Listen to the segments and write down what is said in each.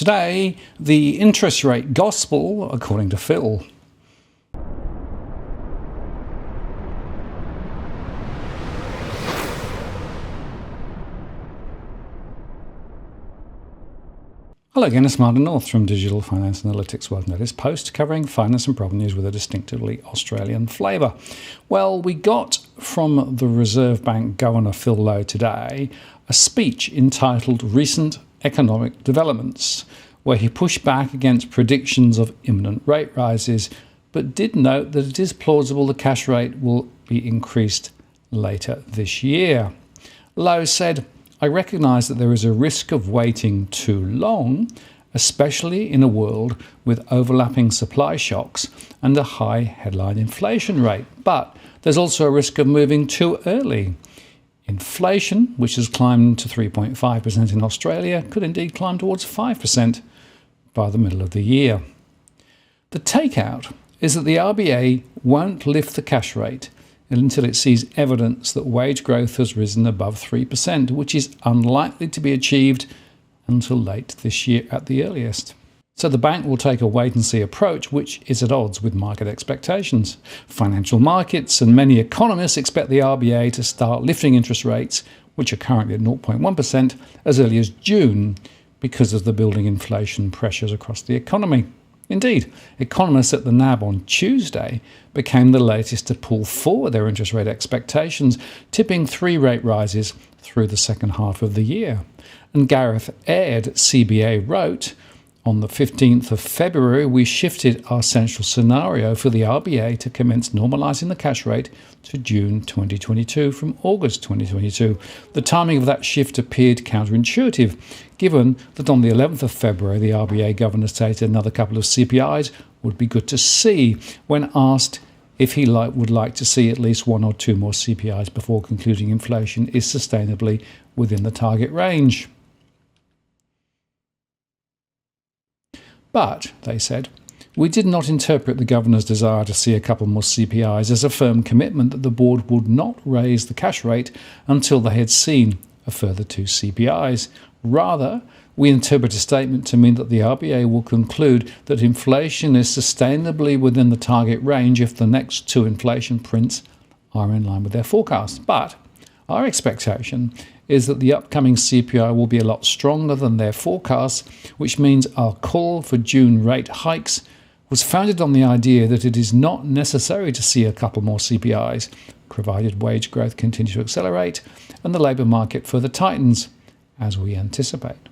Today, the interest rate gospel, according to Phil. Hello again, it's Martin North from Digital Finance Analytics World Notice Post, covering finance and property news with a distinctively Australian flavour. Well, we got from the Reserve Bank Governor Phil Lowe today a speech entitled Recent Economic Developments, where he pushed back against predictions of imminent rate rises, but did note that it is plausible the cash rate will be increased later this year. Lowe said, "I recognise that there is a risk of waiting too long, especially in a world with overlapping supply shocks and a high headline inflation rate. But there's also a risk of moving too early. Inflation, which has climbed to 3.5% in Australia, could indeed climb towards 5% by the middle of the year." The takeout is that the RBA won't lift the cash rate until it sees evidence that wage growth has risen above 3%, which is unlikely to be achieved until late this year at the earliest. So the bank will take a wait-and-see approach, which is at odds with market expectations. Financial markets and many economists expect the RBA to start lifting interest rates, which are currently at 0.1%, as early as June, because of the building inflation pressures across the economy. Indeed, economists at the NAB on Tuesday became the latest to pull forward their interest rate expectations, tipping 3 rate rises through the second half of the year. And Gareth Aird at CBA wrote, "On the 15th of February, we shifted our central scenario for the RBA to commence normalising the cash rate to June 2022 from August 2022. The timing of that shift appeared counterintuitive, given that on the 11th of February, the RBA Governor stated another couple of CPIs would be good to see, when asked if he would like to see at least 1 or 2 more CPIs before concluding inflation is sustainably within the target range. But, they said, we did not interpret the Governor's desire to see a couple more CPIs as a firm commitment that the board would not raise the cash rate until they had seen a further 2 CPIs. Rather, we interpret a statement to mean that the RBA will conclude that inflation is sustainably within the target range if the next 2 inflation prints are in line with their forecast. But our expectation is that the upcoming CPI will be a lot stronger than their forecasts, which means our call for June rate hikes was founded on the idea that it is not necessary to see a couple more CPIs, provided wage growth continues to accelerate and the labour market further tightens, as we anticipate."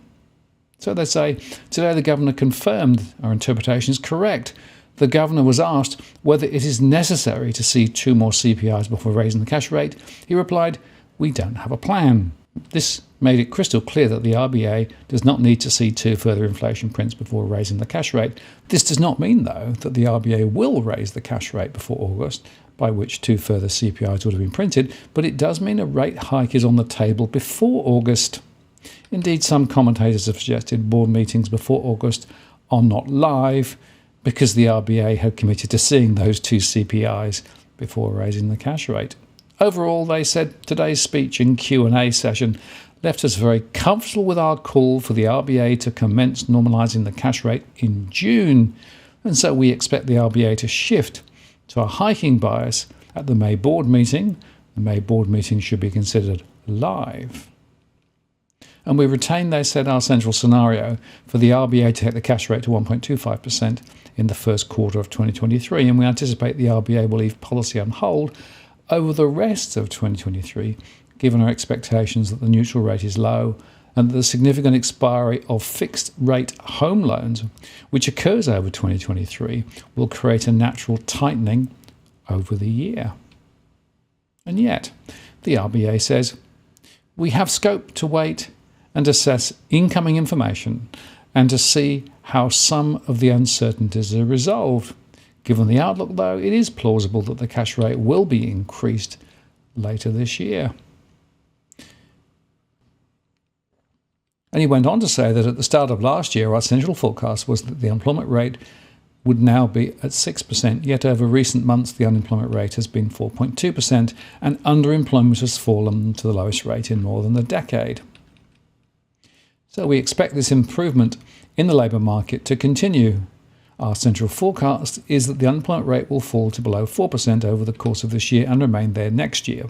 So they say, today the Governor confirmed our interpretation is correct. The Governor was asked whether it is necessary to see 2 more CPIs before raising the cash rate. He replied, "We don't have a plan." This made it crystal clear that the RBA does not need to see 2 further inflation prints before raising the cash rate. This does not mean, though, that the RBA will raise the cash rate before August, by which 2 further CPIs would have been printed, but it does mean a rate hike is on the table before August. Indeed, some commentators have suggested board meetings before August are not live because the RBA had committed to seeing those 2 CPIs before raising the cash rate. Overall, they said, today's speech and Q&A session left us very comfortable with our call for the RBA to commence normalising the cash rate in June, and so we expect the RBA to shift to a hiking bias at the May board meeting. The May board meeting should be considered live. And we retain, they said, our central scenario for the RBA to hit the cash rate to 1.25% in the first quarter of 2023, and we anticipate the RBA will leave policy on hold over the rest of 2023, given our expectations that the neutral rate is low and that the significant expiry of fixed-rate home loans, which occurs over 2023, will create a natural tightening over the year. And yet, the RBA says, we have scope to wait and assess incoming information and to see how some of the uncertainties are resolved. Given the outlook, though, it is plausible that the cash rate will be increased later this year. And he went on to say that at the start of last year, our central forecast was that the employment rate would now be at 6%, yet over recent months the unemployment rate has been 4.2% and underemployment has fallen to the lowest rate in more than a decade. So we expect this improvement in the labour market to continue. Our central forecast is that the unemployment rate will fall to below 4% over the course of this year and remain there next year.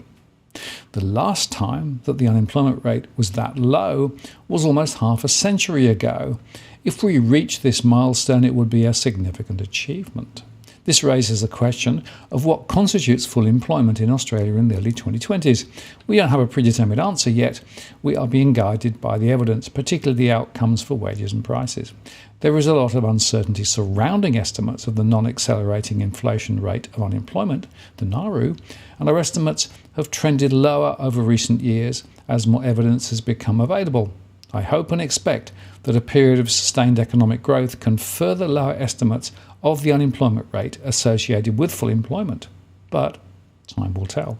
The last time that the unemployment rate was that low was almost half a century ago. If we reach this milestone, it would be a significant achievement. This raises the question of what constitutes full employment in Australia in the early 2020s. We don't have a predetermined answer yet. We are being guided by the evidence, particularly the outcomes for wages and prices. There is a lot of uncertainty surrounding estimates of the non-accelerating inflation rate of unemployment, the NARU, and our estimates have trended lower over recent years as more evidence has become available. I hope and expect that a period of sustained economic growth can further lower estimates of the unemployment rate associated with full employment, but time will tell.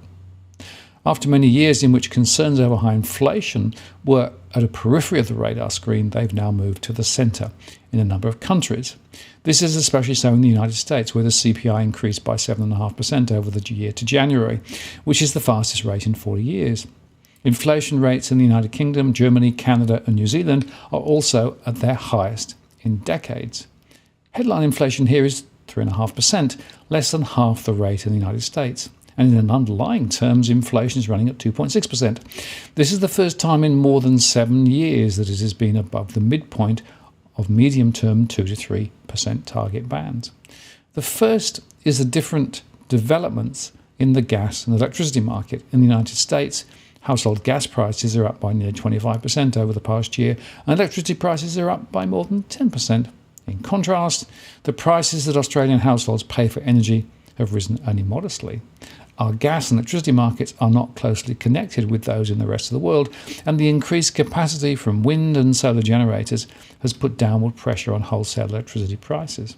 After many years in which concerns over high inflation were at a periphery of the radar screen, they've now moved to the centre in a number of countries. This is especially so in the United States, where the CPI increased by 7.5% over the year to January, which is the fastest rate in 40 years. Inflation rates in the United Kingdom, Germany, Canada and New Zealand are also at their highest in decades. Headline inflation here is 3.5%, less than half the rate in the United States. And in underlying terms, inflation is running at 2.6%. This is the first time in more than 7 years that it has been above the midpoint of medium-term 2 to 3% target bands. The first is the different developments in the gas and electricity market. In the United States, household gas prices are up by nearly 25% over the past year, and electricity prices are up by more than 10%. In contrast, the prices that Australian households pay for energy have risen only modestly. Our gas and electricity markets are not closely connected with those in the rest of the world, and the increased capacity from wind and solar generators has put downward pressure on wholesale electricity prices.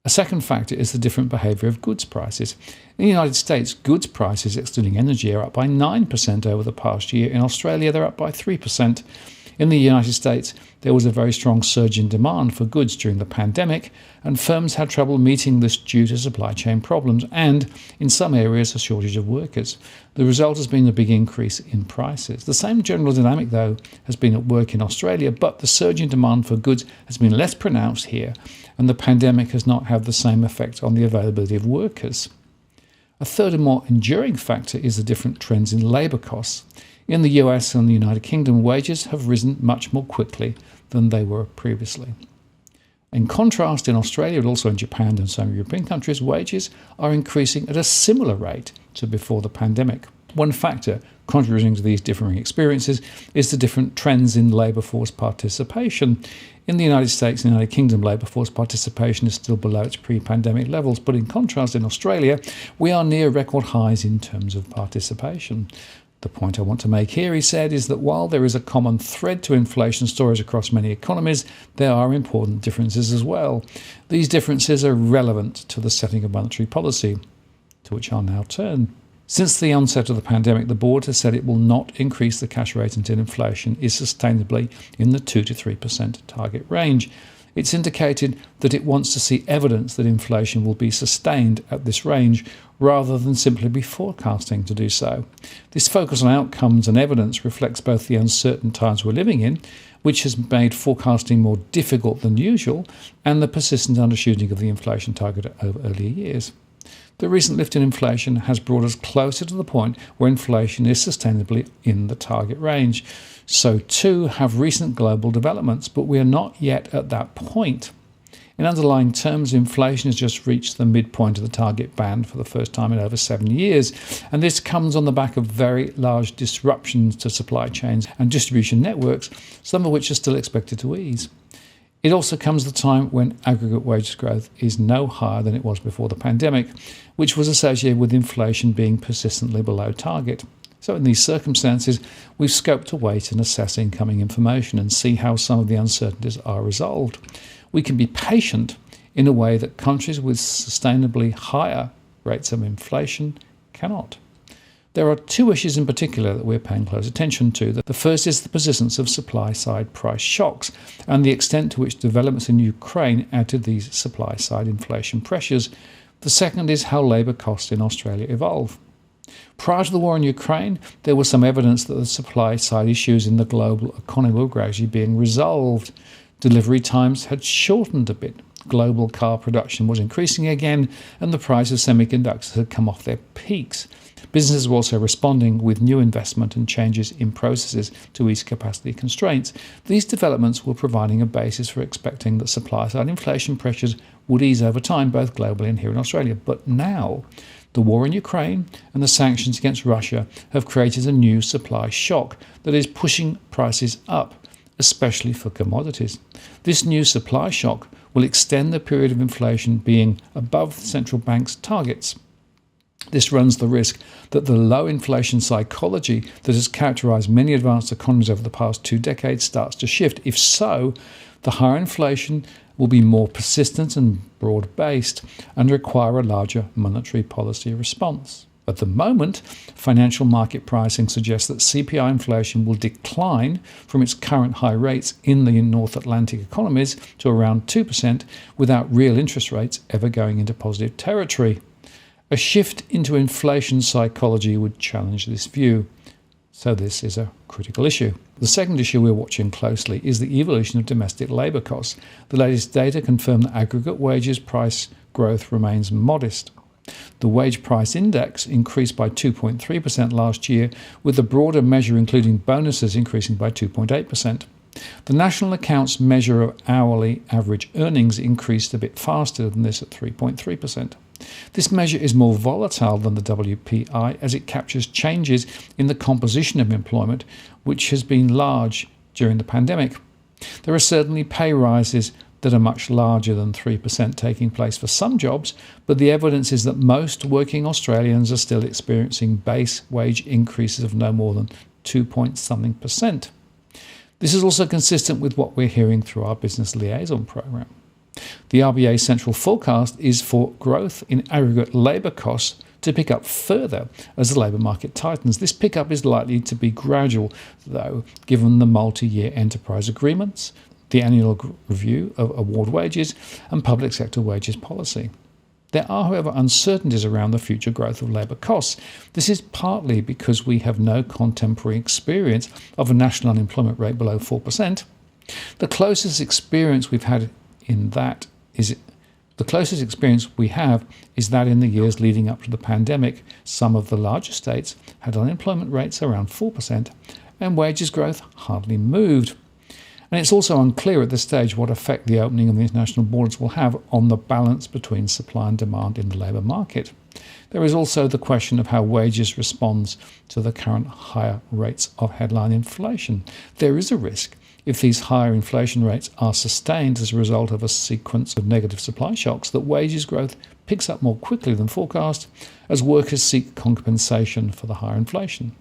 A second factor is the different behaviour of goods prices. In the United States, goods prices excluding energy are up by 9% over the past year. In Australia, they're up by 3%. In the United States, there was a very strong surge in demand for goods during the pandemic, and firms had trouble meeting this due to supply chain problems and, in some areas, a shortage of workers. The result has been a big increase in prices. The same general dynamic, though, has been at work in Australia, but the surge in demand for goods has been less pronounced here, and the pandemic has not had the same effect on the availability of workers. A third and more enduring factor is the different trends in labour costs. In the US and the United Kingdom, wages have risen much more quickly than they were previously. In contrast, in Australia and also in Japan and some European countries, wages are increasing at a similar rate to before the pandemic. One factor contributing to these differing experiences is the different trends in labour force participation. In the United States and the United Kingdom, labour force participation is still below its pre-pandemic levels, but in contrast, in Australia, we are near record highs in terms of participation. The point I want to make here, he said, is that while there is a common thread to inflation stories across many economies, there are important differences as well. These differences are relevant to the setting of monetary policy, to which I'll now turn. Since the onset of the pandemic, the board has said it will not increase the cash rate until inflation is sustainably in the 2 to 3% target range. It's indicated that it wants to see evidence that inflation will be sustained at this range rather than simply be forecasting to do so. This focus on outcomes and evidence reflects both the uncertain times we're living in, which has made forecasting more difficult than usual, and the persistent undershooting of the inflation target over earlier years. The recent lift in inflation has brought us closer to the point where inflation is sustainably in the target range. So too have recent global developments, but we are not yet at that point. In underlying terms, inflation has just reached the midpoint of the target band for the first time in over 7 years, and this comes on the back of very large disruptions to supply chains and distribution networks, some of which are still expected to ease. It also comes at a time when aggregate wage growth is no higher than it was before the pandemic, which was associated with inflation being persistently below target. So in these circumstances, we've scoped to wait and assess incoming information and see how some of the uncertainties are resolved. We can be patient in a way that countries with sustainably higher rates of inflation cannot. There are two issues in particular that we're paying close attention to. The first is the persistence of supply-side price shocks and the extent to which developments in Ukraine add to these supply-side inflation pressures. The second is how labour costs in Australia evolve. Prior to the war in Ukraine, there was some evidence that the supply side issues in the global economy were gradually being resolved. Delivery times had shortened a bit. Global car production was increasing again, and the price of semiconductors had come off their peaks. Businesses were also responding with new investment and changes in processes to ease capacity constraints. These developments were providing a basis for expecting that supply-side inflation pressures would ease over time, both globally and here in Australia. But now, the war in Ukraine and the sanctions against Russia have created a new supply shock that is pushing prices up, especially for commodities. This new supply shock will extend the period of inflation being above the central bank's targets. This runs the risk that the low inflation psychology that has characterised many advanced economies over the past 2 decades starts to shift. If so, the higher inflation will be more persistent and broad-based and require a larger monetary policy response. At the moment, financial market pricing suggests that CPI inflation will decline from its current high rates in the North Atlantic economies to around 2% without real interest rates ever going into positive territory. A shift into inflation psychology would challenge this view. So this is a critical issue. The second issue we're watching closely is the evolution of domestic labour costs. The latest data confirm that aggregate wages price growth remains modest. The wage price index increased by 2.3% last year, with the broader measure including bonuses increasing by 2.8%. The National Accounts measure of hourly average earnings increased a bit faster than this at 3.3%. This measure is more volatile than the WPI as it captures changes in the composition of employment, which has been large during the pandemic. There are certainly pay rises that are much larger than 3% taking place for some jobs, but the evidence is that most working Australians are still experiencing base wage increases of no more than 2-point-something%. This is also consistent with what we're hearing through our business liaison program. The RBA central forecast is for growth in aggregate labour costs to pick up further as the labour market tightens. This pickup is likely to be gradual, though, given the multi-year enterprise agreements, the annual review of award wages, and public sector wages policy. There are, however, uncertainties around the future growth of labour costs. This is partly because we have no contemporary experience of a national unemployment rate below 4%. The closest experience we have is that in the years leading up to the pandemic, some of the larger states had unemployment rates around 4% and wages growth hardly moved. And it's also unclear at this stage what effect the opening of the international borders will have on the balance between supply and demand in the labour market. There is also the question of how wages responds to the current higher rates of headline inflation. There is a risk, if these higher inflation rates are sustained as a result of a sequence of negative supply shocks, that wages growth picks up more quickly than forecast as workers seek compensation for the higher inflation.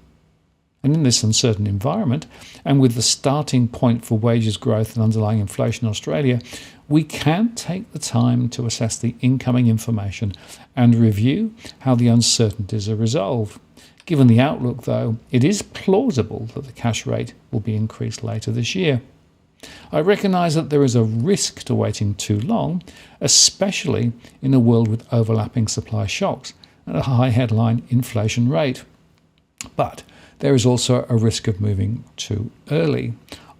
And in this uncertain environment, and with the starting point for wages growth and underlying inflation in Australia, we can take the time to assess the incoming information and review how the uncertainties are resolved. Given the outlook, though, it is plausible that the cash rate will be increased later this year. I recognise that there is a risk to waiting too long, especially in a world with overlapping supply shocks and a high headline inflation rate. But there is also a risk of moving too early.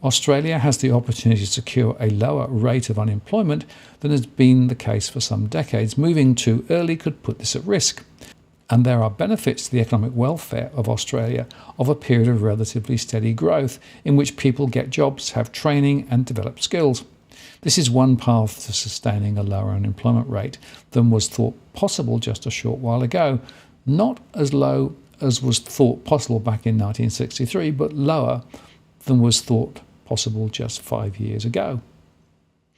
Australia has the opportunity to secure a lower rate of unemployment than has been the case for some decades. Moving too early could put this at risk. And there are benefits to the economic welfare of Australia of a period of relatively steady growth in which people get jobs, have training and develop skills. This is one path to sustaining a lower unemployment rate than was thought possible just a short while ago. Not as low as was thought possible back in 1963, but lower than was thought possible just 5 years ago.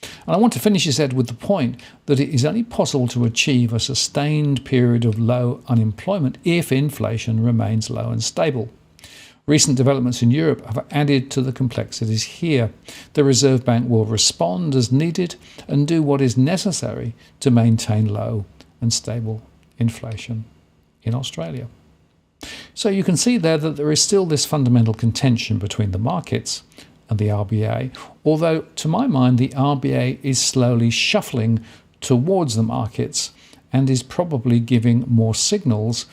And I want to finish this, Ed, with the point that it is only possible to achieve a sustained period of low unemployment if inflation remains low and stable. Recent developments in Europe have added to the complexities here. The Reserve Bank will respond as needed and do what is necessary to maintain low and stable inflation in Australia. So you can see there that there is still this fundamental contention between the markets and the RBA, although to my mind the RBA is slowly shuffling towards the markets and is probably giving more signals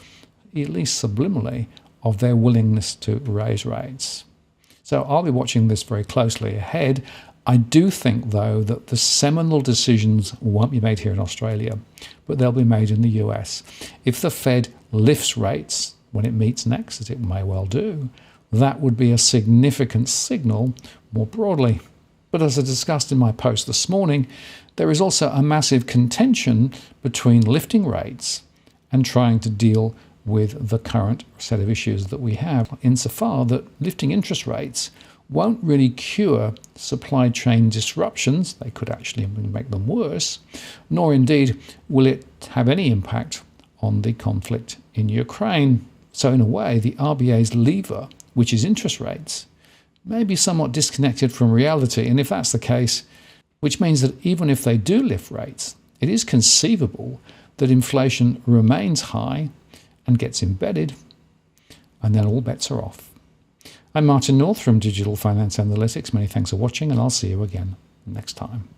at least subliminally, of their willingness to raise rates. So I'll be watching this very closely ahead. I do think, though, that the seminal decisions won't be made here in Australia, but they'll be made in the US. If the Fed lifts rates when it meets next, as it may well do, that would be a significant signal more broadly. But as I discussed in my post this morning, there is also a massive contention between lifting rates and trying to deal with the current set of issues that we have, insofar that lifting interest rates won't really cure supply chain disruptions. They could actually make them worse, nor indeed will it have any impact on the conflict in Ukraine. So in a way, the RBA's lever, which is interest rates, may be somewhat disconnected from reality. And if that's the case, which means that even if they do lift rates, it is conceivable that inflation remains high and gets embedded, and then all bets are off. I'm Martin North from Digital Finance Analytics. Many thanks for watching, and I'll see you again next time.